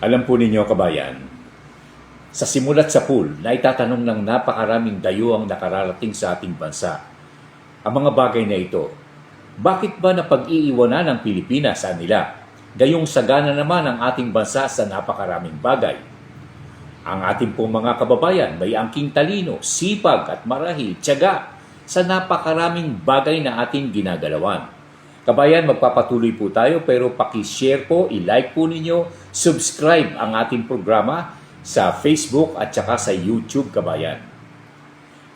Alam po ninyo, kabayan, sa simulat sa pool na itatanong ng napakaraming dayuhang nakararating sa ating bansa. Ang mga bagay na ito, bakit ba napag-iiwanan ng Pilipinas sa nila? Gayong sagana naman ang ating bansa sa napakaraming bagay. Ang ating pong mga kababayan may angking talino, sipag at marahil tiyaga sa napakaraming bagay na ating ginagalawan. Kabayan, magpapatuloy po tayo pero paki-share po, i-like po ninyo, subscribe ang ating programa sa Facebook at saka sa YouTube, kabayan.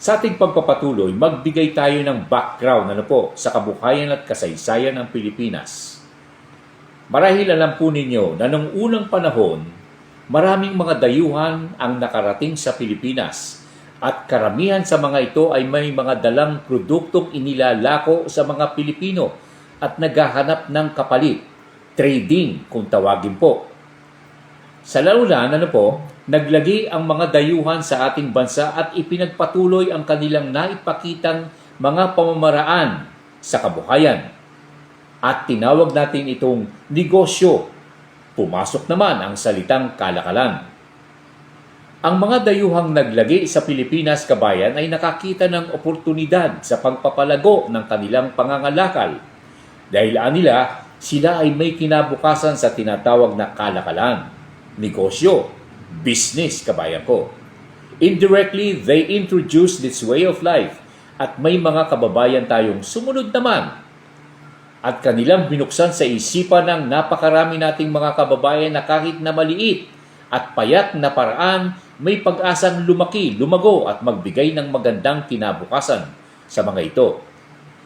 Sa ating pagpapatuloy, magbigay tayo ng background sa kabuhayan at kasaysayan ng Pilipinas. Marahil alam po ninyo na noong unang panahon, maraming mga dayuhan ang nakarating sa Pilipinas at karamihan sa mga ito ay may mga dalang produktong inilalako sa mga Pilipino at naghahanap ng kapalit, trading kung tawagin po. Sa laulan, naglagi ang mga dayuhan sa ating bansa at ipinagpatuloy ang kanilang naipakitang mga pamamaraan sa kabuhayan. At tinawag natin itong negosyo. Pumasok naman ang salitang kalakalan. Ang mga dayuhang naglagi sa Pilipinas, kabayan, ay nakakita ng oportunidad sa pagpapalago ng kanilang pangangalakal. Dahil anila, sila ay may kinabukasan sa tinatawag na kalakalan, negosyo, business, kabayan ko. Indirectly, they introduced this way of life at may mga kababayan tayong sumunod naman. At kanilang binuksan sa isipan ng napakarami nating mga kababayan na kahit na maliit at payat na paraan, may pag-asang lumaki, lumago at magbigay ng magandang kinabukasan sa mga ito.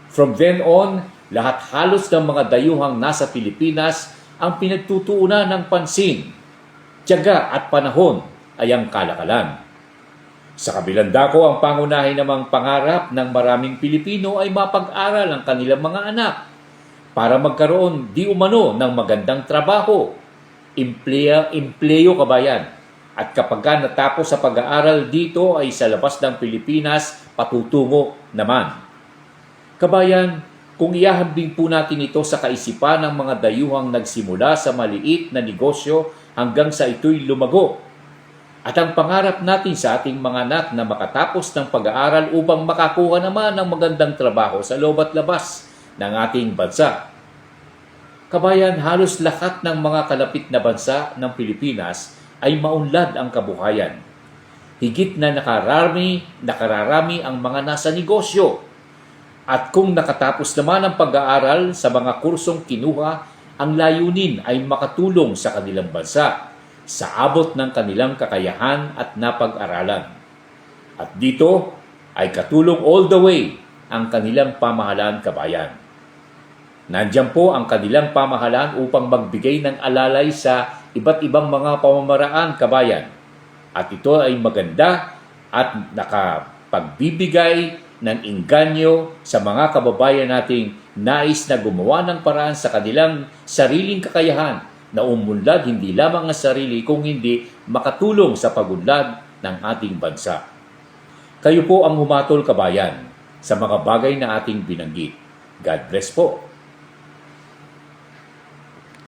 From then on, lahat halos ng mga dayuhang nasa Pilipinas ang pinagtutuunan ng pansin, tiyaga at panahon ay ang kalakalan. Sa kabilang dako, ang pangunahin namang pangarap ng maraming Pilipino ay mapag-aral ang kanilang mga anak para magkaroon di umano ng magandang trabaho, empleyo, kabayan. At kapag natapos sa pag-aaral dito ay sa labas ng Pilipinas, patutungo naman. Kabayan, kung iahambing po natin ito sa kaisipan ng mga dayuhang nagsimula sa maliit na negosyo hanggang sa ito'y lumago. At ang pangarap natin sa ating mga anak na makatapos ng pag-aaral upang makakuha naman ng magandang trabaho sa loob at labas ng ating bansa. Kabayan, halos lahat ng mga kalapit na bansa ng Pilipinas ay maunlad ang kabuhayan. Higit na nakararami ang mga nasa negosyo. At kung nakatapos naman ang pag-aaral sa mga kursong kinuha, ang layunin ay makatulong sa kanilang bansa sa abot ng kanilang kakayahan at napag-aralan. At dito ay katulong all the way ang kanilang pamahalaan, kabayan. Nandiyan po ang kanilang pamahalaan upang magbigay ng alalay sa iba't ibang mga pamamaraan, kabayan. At ito ay maganda at nakapagbibigay ng inganyo sa mga kababayan nating nais na gumawa ng paraan sa kanilang sariling kakayahan na umunlad hindi lamang ang sarili kung hindi makatulong sa pagunlad ng ating bansa. Kayo po ang humatol, kabayan, sa mga bagay na ating binanggit. God bless po.